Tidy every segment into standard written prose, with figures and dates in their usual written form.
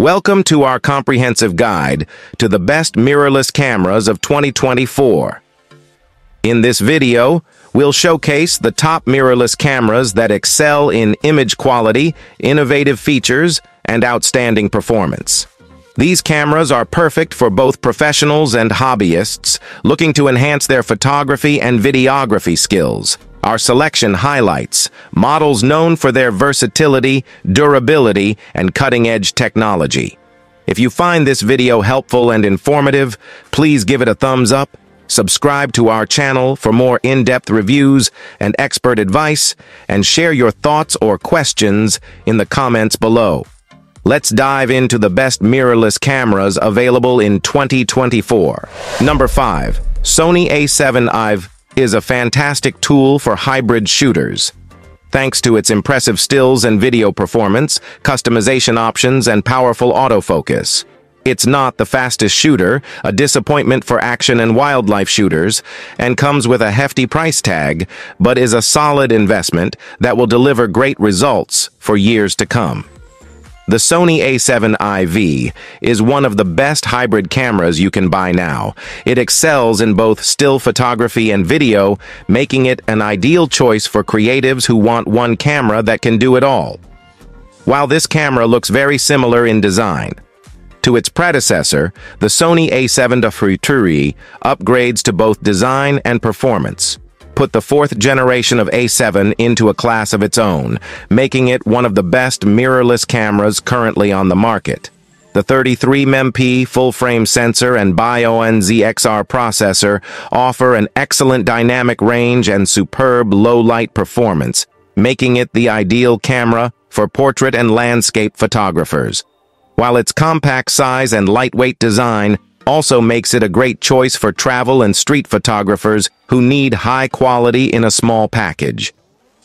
Welcome to our comprehensive guide to the best mirrorless cameras of 2024. In this video, we'll showcase the top mirrorless cameras that excel in image quality, innovative features, and outstanding performance. These cameras are perfect for both professionals and hobbyists looking to enhance their photography and videography skills. Our selection highlights models known for their versatility, durability, and cutting-edge technology. If you find this video helpful and informative, please give it a thumbs up, subscribe to our channel for more in-depth reviews and expert advice, and share your thoughts or questions in the comments below. Let's dive into the best mirrorless cameras available in 2024. Number 5. Sony A7 II is a fantastic tool for hybrid shooters. Thanks to its impressive stills and video performance, customization options, and powerful autofocus. It's not the fastest shooter, a disappointment for action and wildlife shooters, and comes with a hefty price tag, but is a solid investment that will deliver great results for years to come. The Sony A7 IV is one of the best hybrid cameras you can buy now. It excels in both still photography and video, making it an ideal choice for creatives who want one camera that can do it all. While this camera looks very similar in design to its predecessor, the Sony A7 II upgrades to both design and performance. Put the fourth generation of A7 into a class of its own, making it one of the best mirrorless cameras currently on the market. The 33MP full-frame sensor and BioNZ XR processor offer an excellent dynamic range and superb low-light performance, making it the ideal camera for portrait and landscape photographers. While its compact size and lightweight design also makes it a great choice for travel and street photographers who need high quality in a small package.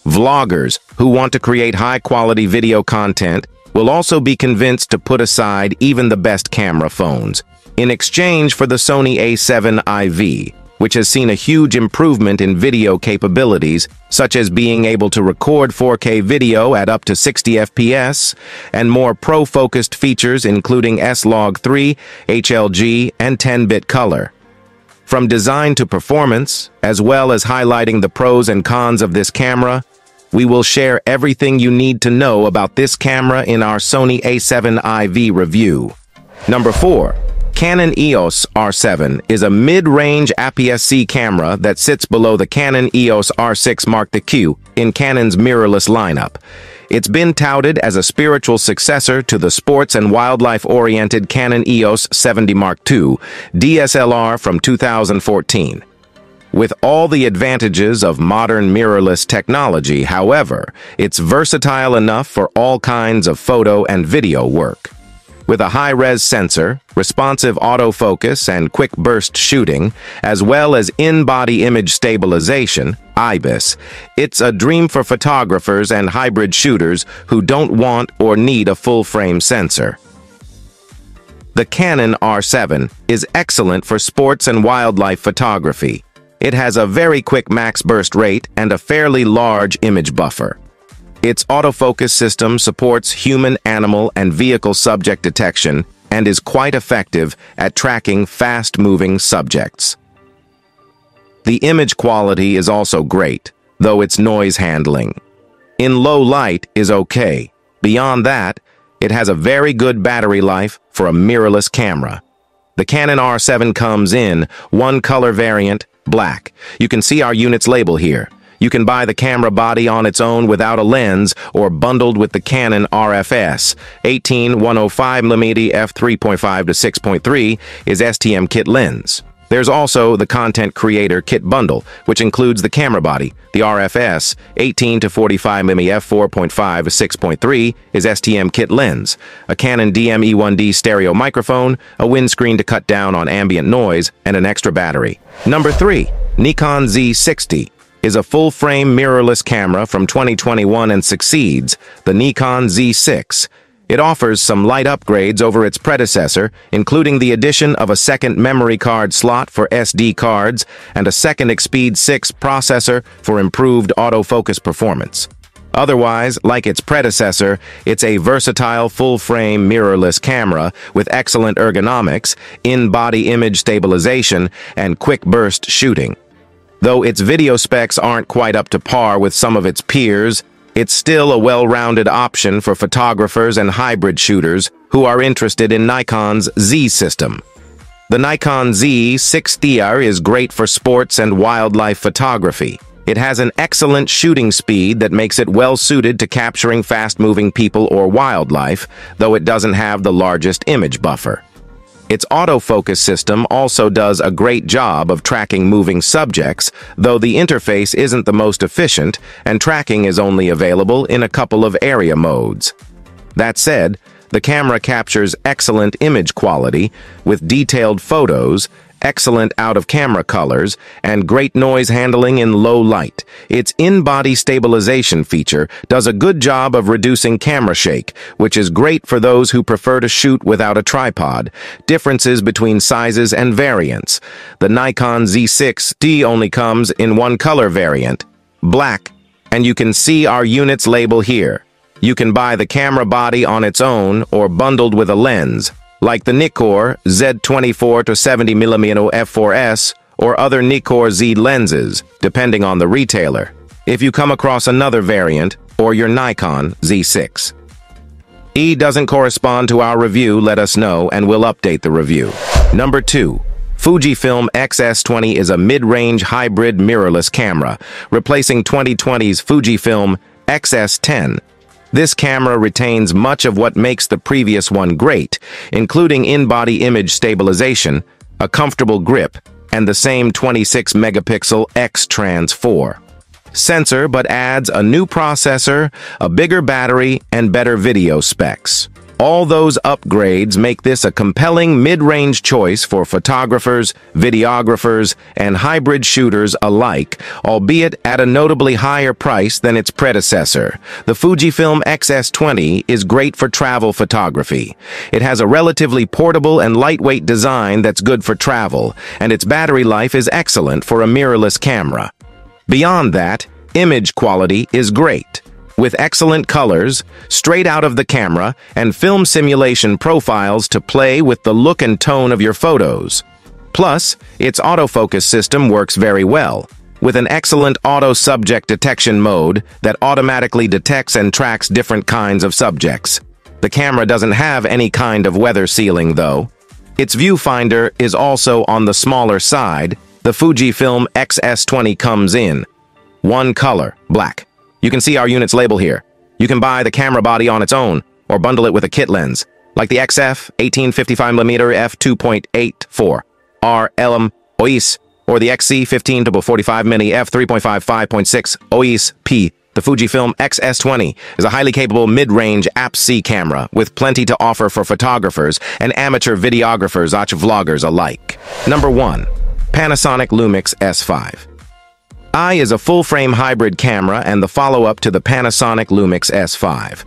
Vloggers who want to create high-quality video content will also be convinced to put aside even the best camera phones in exchange for the Sony A7 IV, which has seen a huge improvement in video capabilities, such as being able to record 4K video at up to 60 FPS, and more pro-focused features including S-Log3, HLG, and 10-bit color. From design to performance, as well as highlighting the pros and cons of this camera, we will share everything you need to know about this camera in our Sony A7 IV review. Number 4. Canon EOS R7 is a mid-range APS-C camera that sits below the Canon EOS R6 Mark II in Canon's mirrorless lineup. It's been touted as a spiritual successor to the sports and wildlife-oriented Canon EOS 70 Mark II DSLR from 2014. With all the advantages of modern mirrorless technology, however, it's versatile enough for all kinds of photo and video work. With a high-res sensor, responsive autofocus, and quick burst shooting, as well as in-body image stabilization, IBIS, it's a dream for photographers and hybrid shooters who don't want or need a full-frame sensor. The Canon R7 is excellent for sports and wildlife photography. It has a very quick max burst rate and a fairly large image buffer. Its autofocus system supports human, animal, and vehicle subject detection and is quite effective at tracking fast-moving subjects. The image quality is also great, though its noise handling in low light is okay. Beyond that, it has a very good battery life for a mirrorless camera. The Canon R7 comes in one color variant, black. You can see our unit's label here. You can buy the camera body on its own without a lens or bundled with the Canon RFS 18-105mm f3.5 to 6.3 is STM kit lens. There's also the Content Creator Kit Bundle, which includes the camera body. The RFS 18-45mm f4.5 to 6.3 is STM kit lens, a Canon DME1D stereo microphone, a windscreen to cut down on ambient noise, and an extra battery. Number 3. Nikon Z60 is a full-frame mirrorless camera from 2021 and succeeds the Nikon Z6. It offers some light upgrades over its predecessor, including the addition of a second memory card slot for SD cards and a second Expeed 6 processor for improved autofocus performance. Otherwise, like its predecessor, it's a versatile full-frame mirrorless camera with excellent ergonomics, in-body image stabilization, and quick-burst shooting. Though its video specs aren't quite up to par with some of its peers, it's still a well-rounded option for photographers and hybrid shooters who are interested in Nikon's Z system. The Nikon Z6 II is great for sports and wildlife photography. It has an excellent shooting speed that makes it well-suited to capturing fast-moving people or wildlife, though it doesn't have the largest image buffer. Its autofocus system also does a great job of tracking moving subjects, though the interface isn't the most efficient, and tracking is only available in a couple of area modes. That said, the camera captures excellent image quality, with detailed photos, excellent out-of-camera colors, and great noise handling in low light. Its in-body stabilization feature does a good job of reducing camera shake, which is great for those who prefer to shoot without a tripod. Differences between sizes and variants. The Nikon Z6 II only comes in one color variant, black, and you can see our unit's label here. You can buy the camera body on its own or bundled with a lens, like the Nikon Z24 to 70mm f4s or other Nikon Z lenses, depending on the retailer. If you come across another variant, or your Nikon Z6 E doesn't correspond to our review, let us know and we'll update the review. Number 2. Fujifilm X-S20 is a mid-range hybrid mirrorless camera, replacing 2020's Fujifilm X-S10. This camera retains much of what makes the previous one great, including in-body image stabilization, a comfortable grip, and the same 26-megapixel X-Trans 4 sensor, but adds a new processor, a bigger battery, and better video specs. All those upgrades make this a compelling mid-range choice for photographers, videographers, and hybrid shooters alike, albeit at a notably higher price than its predecessor. The Fujifilm X-S20 is great for travel photography. It has a relatively portable and lightweight design that's good for travel, and its battery life is excellent for a mirrorless camera. Beyond that, image quality is great, with excellent colors, straight out of the camera, and film simulation profiles to play with the look and tone of your photos. Plus, its autofocus system works very well, with an excellent auto-subject detection mode that automatically detects and tracks different kinds of subjects. The camera doesn't have any kind of weather sealing, though. Its viewfinder is also on the smaller side. The Fujifilm X-S20 comes in one color, black. You can see our unit's label here. You can buy the camera body on its own, or bundle it with a kit lens, like the XF 18-55mm f2.84 R LM EOS, or the XC 15-45mm f3.55.6 EOS P. The Fujifilm X-S20 is a highly capable mid-range APS-C camera with plenty to offer for photographers and amateur videographers, vloggers alike. Number 1. Panasonic Lumix S5 II is a full-frame hybrid camera and the follow-up to the Panasonic Lumix S5.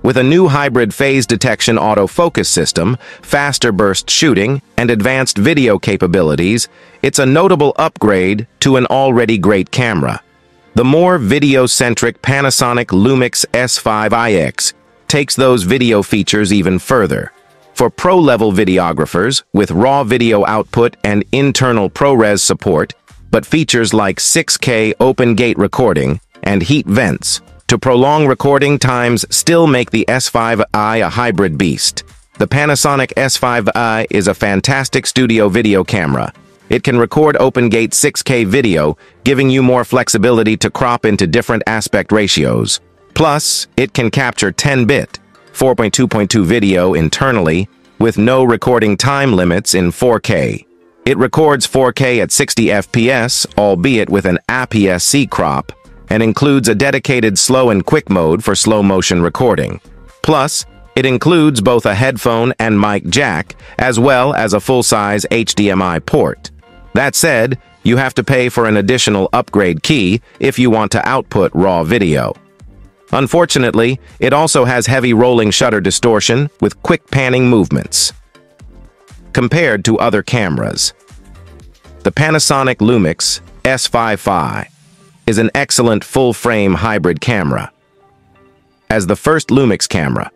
With a new hybrid phase detection autofocus system, faster burst shooting, and advanced video capabilities, it's a notable upgrade to an already great camera. The more video-centric Panasonic Lumix S5 iX takes those video features even further. For pro-level videographers, with raw video output and internal ProRes support, but features like 6K open-gate recording and heat vents to prolong recording times still make the S5i a hybrid beast. The Panasonic S5i is a fantastic studio video camera. It can record open-gate 6K video, giving you more flexibility to crop into different aspect ratios. Plus, it can capture 10-bit, 4.2.2 video internally, with no recording time limits in 4K. It records 4K at 60 FPS, albeit with an APS-C crop, and includes a dedicated slow and quick mode for slow-motion recording. Plus, it includes both a headphone and mic jack, as well as a full-size HDMI port. That said, you have to pay for an additional upgrade key if you want to output raw video. Unfortunately, it also has heavy rolling shutter distortion with quick panning movements. Compared to other cameras, the Panasonic Lumix S5 II is an excellent full-frame hybrid camera. As the first Lumix camera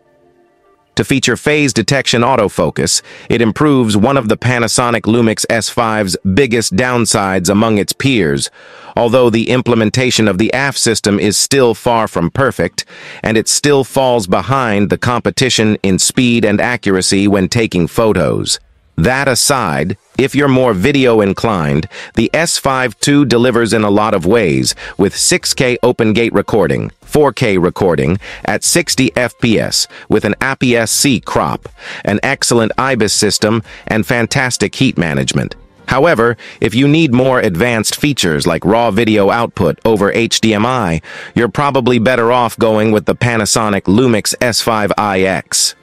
to feature phase detection autofocus, it improves one of the Panasonic Lumix S5's biggest downsides among its peers, although the implementation of the AF system is still far from perfect, and it still falls behind the competition in speed and accuracy when taking photos. That aside, if you're more video-inclined, the S5 II delivers in a lot of ways, with 6K open-gate recording, 4K recording, at 60 FPS, with an APS-C crop, an excellent IBIS system, and fantastic heat management. However, if you need more advanced features like raw video output over HDMI, you're probably better off going with the Panasonic Lumix S5 iX.